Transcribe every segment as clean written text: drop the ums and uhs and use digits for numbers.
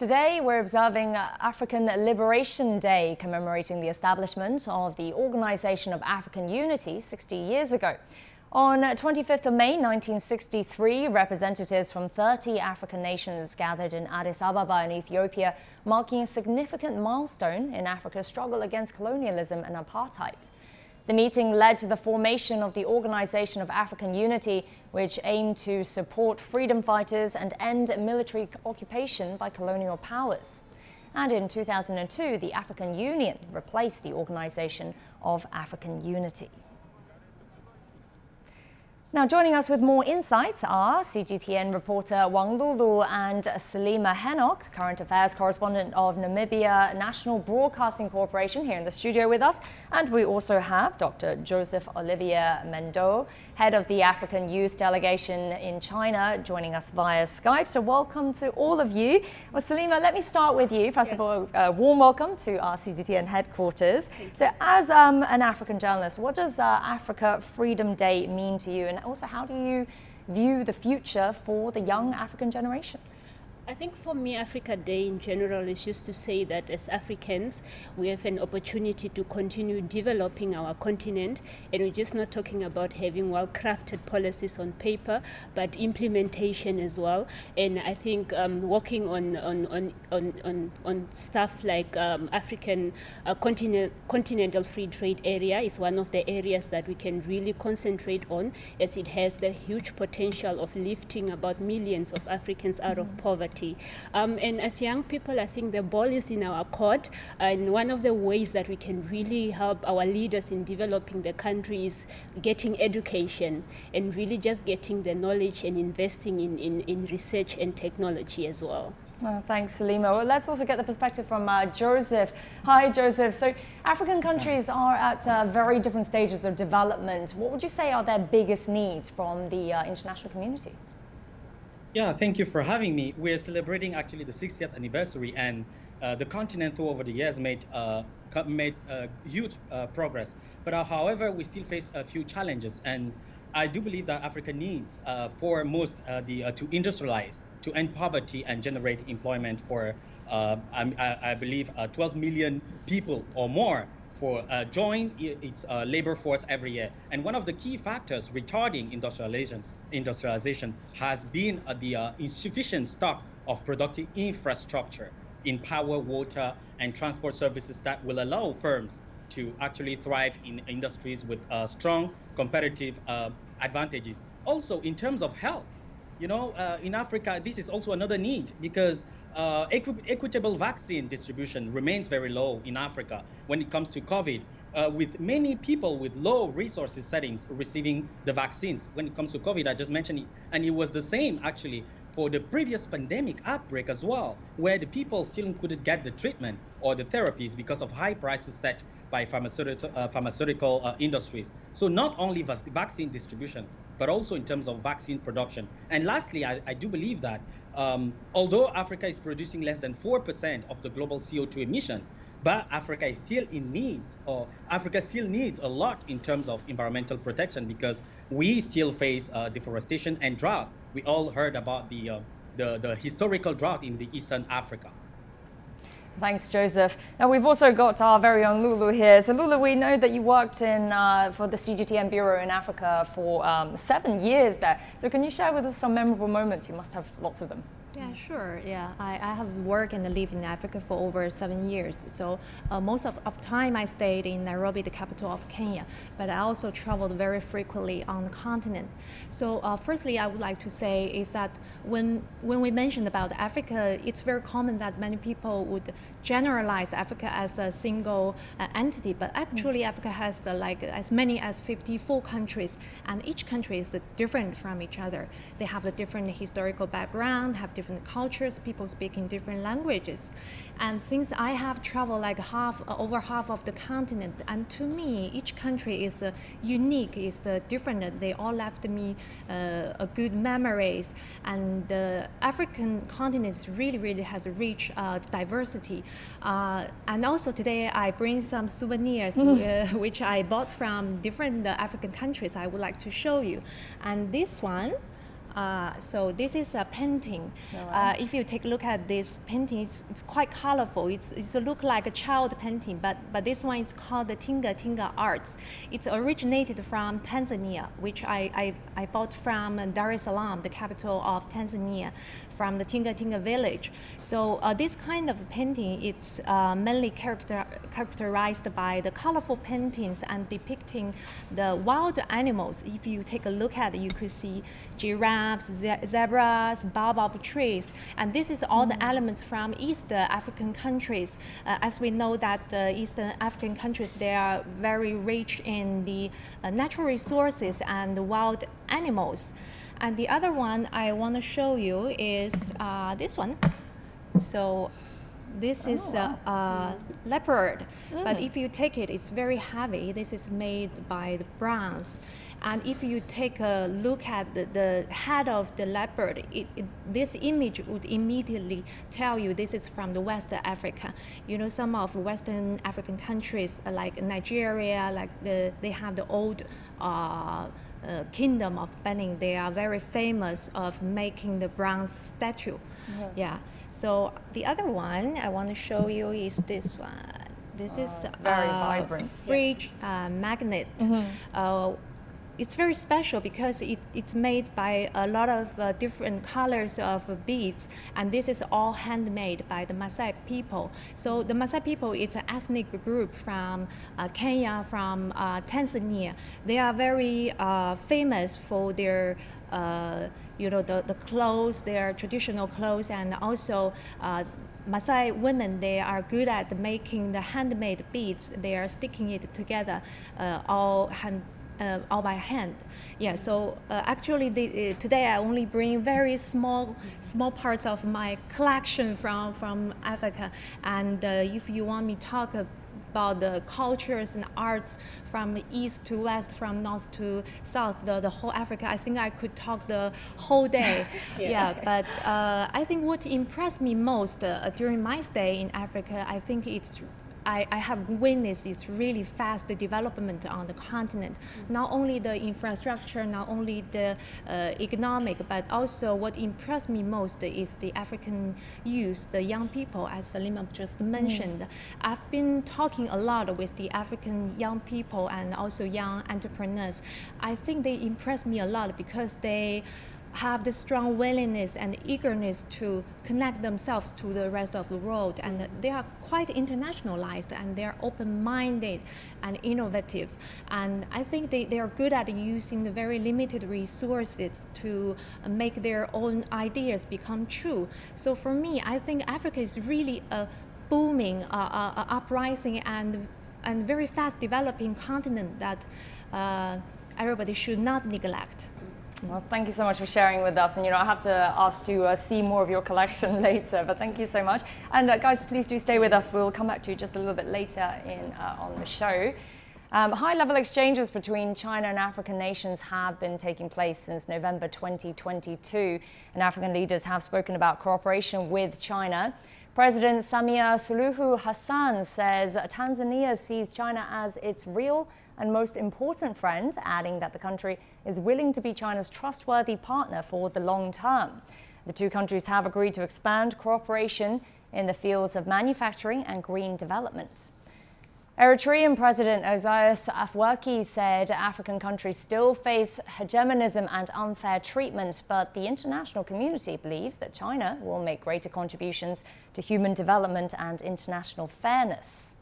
Today, we're observing African Liberation Day, commemorating the establishment of the Organization of African Unity 60 years ago. On 25th of May 1963, representatives from 30 African nations gathered in Addis Ababa in Ethiopia, marking a significant milestone in Africa's struggle against colonialism and apartheid. The meeting led to the formation of the Organization of African Unity, which aimed to support freedom fighters and end military occupation by colonial powers. And in 2002, the African Union replaced the Organization of African Unity. Now, joining us with more insights are CGTN reporter Wang Lulu and Salima Henok, current affairs correspondent of Namibia National Broadcasting Corporation, here in the studio with us. And we also have Dr. Joseph Olivier Mendo'o, head of the African Youth Delegation in China, joining us via Skype. So welcome to all of you. Well, Salima, let me start with you. First of all, a warm welcome to our CGTN headquarters. So as an African journalist, what does Africa Freedom Day mean to you? And also, how do you view the future for the young African generation? I think for me, Africa Day in general is just to say that as Africans, we have an opportunity to continue developing our continent, and we're just not talking about having well-crafted policies on paper, but implementation as well. And I think working on stuff like African continental free trade area is one of the areas that we can really concentrate on, as it has the huge potential of lifting about millions of Africans out of poverty. And as young people, I think the ball is in our court, and one of the ways that we can really help our leaders in developing the country is getting education and really just getting the knowledge and investing in research and technology as well. Well, thanks, Salima. Well, let's also get the perspective from Joseph. Hi, Joseph. So African countries are at very different stages of development. What would you say are their biggest needs from the international community? Yeah, thank you for having me. We're celebrating actually the 60th anniversary, and the continent over the years made huge progress. But however, we still face a few challenges, and I do believe that Africa needs, foremost, to industrialize, to end poverty and generate employment for, I believe, 12 million people or more for join its labor force every year. And one of the key factors retarding industrialization has been the insufficient stock of productive infrastructure in power, water, and transport services that will allow firms to actually thrive in industries with strong competitive advantages. Also, in terms of health, you know, in Africa, this is also another need, because equitable vaccine distribution remains very low in Africa when it comes to COVID, with many people with low resources settings receiving the vaccines. When it comes to COVID, I just mentioned it, and it was the same actually for the previous pandemic outbreak as well, where the people still couldn't get the treatment or the therapies because of high prices set by pharmaceutical industries. So not only vaccine distribution, but also in terms of vaccine production. And lastly, I do believe that although Africa is producing less than 4% of the global CO2 emission, but Africa is still in needs, or Africa still needs a lot in terms of environmental protection, because we still face deforestation and drought. We all heard about the historical drought in the Eastern Africa. Thanks, Joseph. Now, we've also got our very own Lulu here. So, Lulu, we know that you worked for the CGTN Bureau in Africa for 7 years there. So can you share with us some memorable moments? You must have lots of them. Yeah, sure. Yeah, I have worked and lived in Africa for over 7 years. So most of time I stayed in Nairobi, the capital of Kenya, but I also traveled very frequently on the continent. So firstly, I would like to say is that when we mentioned about Africa, it's very common that many people would generalize Africa as a single entity, but actually Africa has like as many as 54 countries, and each country is different from each other. They have a different historical background, have different cultures, people speaking different languages. And since I have traveled like over half of the continent, and to me, each country is unique, is different. They all left me a good memories. And the African continent really has a rich diversity. And also today I bring some souvenirs which I bought from different African countries. I would like to show you. And this one, So this is a painting. If you take a look at this painting, it's quite colorful. It's look like a child painting, but this one is called the Tinga Tinga Arts. It's originated from Tanzania, which I bought from Dar es Salaam, the capital of Tanzania, from the Tinga Tinga village. So this kind of painting, it's mainly characterized by the colorful paintings and depicting the wild animals. If you take a look at it, you could see giraffes, zebras, baobab trees, and this is all the elements from East African countries. As we know that the Eastern African countries, they are very rich in the natural resources and wild animals. And the other one I want to show you is this one. So this is a leopard, but if you take it, it's very heavy. This is made by the bronze. And if you take a look at the head of the leopard, this image would immediately tell you this is from the West Africa. You know, some of Western African countries like Nigeria, like they have the old kingdom of Benin. They are very famous of making the bronze statue. Yeah. So the other one I want to show you is this one. This is very vibrant. Fridge magnet. It's very special because it's made by a lot of different colors of beads, and this is all handmade by the Maasai people. So the Maasai people is an ethnic group from Kenya, from Tanzania. They are very famous for their the clothes, their traditional clothes, and also Maasai women, they are good at making the handmade beads. They are sticking it together all by hand. Yeah, so actually today I only bring very small parts of my collection from Africa, and if you want me to talk about the cultures and arts from east to west, from north to south, the whole Africa, I think I could talk the whole day. But I think what impressed me most during my stay in Africa, I think I have witnessed its really fast development on the continent. Not only the infrastructure, not only the economic, but also what impressed me most is the African youth, the young people, as Salima just mentioned. I've been talking a lot with the African young people and also young entrepreneurs. I think they impress me a lot because they have the strong willingness and eagerness to connect themselves to the rest of the world, and they are quite internationalized, and they are open-minded and innovative, and I think they are good at using the very limited resources to make their own ideas become true. So for me, I think Africa is really a booming, uprising and very fast developing continent that everybody should not neglect. Well, thank you so much for sharing with us. And, I have to ask to see more of your collection later, but thank you so much. And guys, please do stay with us. We'll come back to you just a little bit later on the show. High-level exchanges between China and African nations have been taking place since November 2022, and African leaders have spoken about cooperation with China. President Samia Suluhu Hassan says Tanzania sees China as its real and most important friend, adding that the country is willing to be China's trustworthy partner for the long term. The two countries have agreed to expand cooperation in the fields of manufacturing and green development. Eritrean President Isaias Afwerki said African countries still face hegemonism and unfair treatment, but the international community believes that China will make greater contributions to human development and international fairness.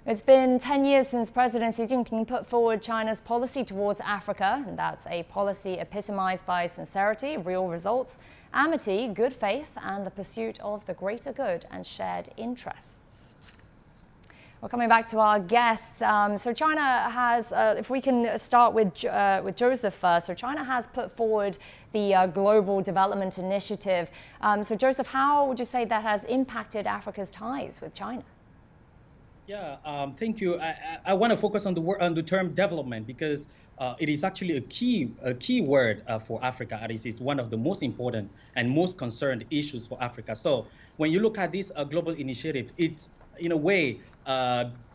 It's been 10 years since President Xi Jinping put forward China's policy towards Africa, and that's a policy epitomized by sincerity, real results, amity, good faith, and the pursuit of the greater good and shared interests. Well, coming back to our guests, so China has, if we can start with Joseph first, so China has put forward the Global Development Initiative. So Joseph, how would you say that has impacted Africa's ties with China? Yeah, thank you. I want to focus on the term development because it is actually a key word for Africa. It's one of the most important and most concerned issues for Africa. So when you look at this global initiative, it's in a way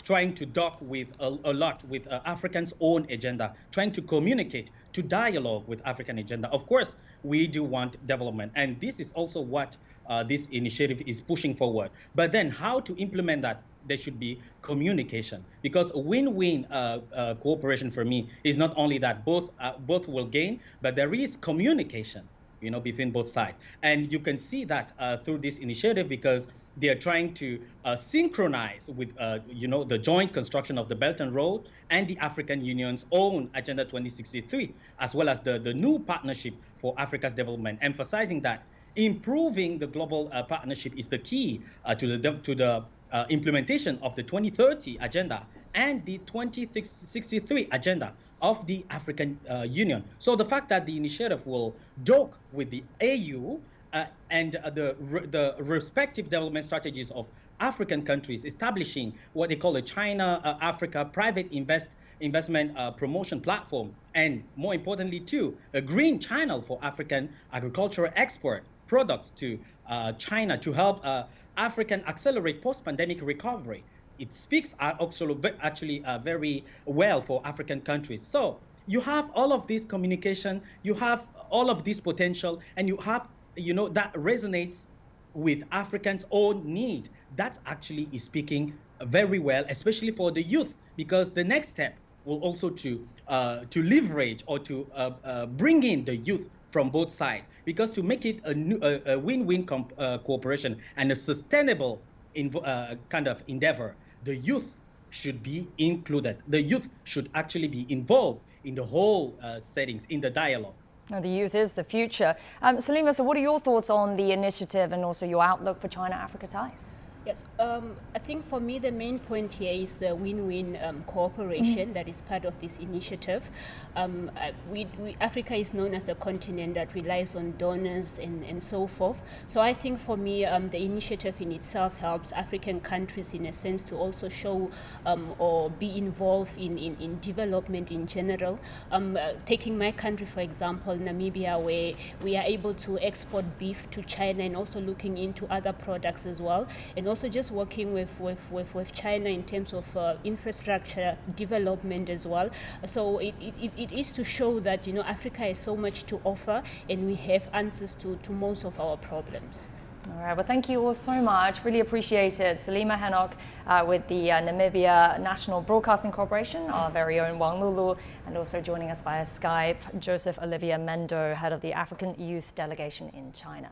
trying to dock with a lot with Africans' own agenda, trying to communicate, to dialogue with African agenda. Of course, we do want development. And this is also what this initiative is pushing forward. But then how to implement that? There should be communication, because a win-win cooperation for me is not only that both will gain, but there is communication, between both sides. And you can see that through this initiative, because they are trying to synchronize with, the joint construction of the Belt and Road and the African Union's own Agenda 2063, as well as the new partnership for Africa's development, emphasizing that improving the global partnership is the key to the implementation of the 2030 agenda and the 2063 agenda of the African Union. So the fact that the initiative will dock with the AU and the respective development strategies of African countries, establishing what they call a China-Africa private investment promotion platform, and more importantly too, a green channel for African agricultural export products to China to help African accelerate post-pandemic recovery. It speaks actually very well for African countries. So you have all of this communication, you have all of this potential, and you have, that resonates with Africans' own need. That actually is speaking very well, especially for the youth, because the next step will also to leverage or to bring in the youth from both sides, because to make it a win-win cooperation and a sustainable kind of endeavor, the youth should be included. The youth should actually be involved in the whole settings, in the dialogue. Now, the youth is the future. Salima, so what are your thoughts on the initiative and also your outlook for China-Africa ties? Yes, I think for me the main point here is the win-win cooperation that is part of this initiative. Africa is known as a continent that relies on donors and so forth. So I think for me the initiative in itself helps African countries in a sense to also show or be involved in development in general. Taking my country for example, Namibia, where we are able to export beef to China and also looking into other products as well. And also just working with China in terms of infrastructure development as well. So it is to show that Africa has so much to offer and we have answers to most of our problems. All right, well, thank you all so much. Really appreciate it. Salima Hanok with the Namibia National Broadcasting Corporation, our very own Wang Lulu, and also joining us via Skype, Olivier Mendo'o, head of the African Youth Delegation in China.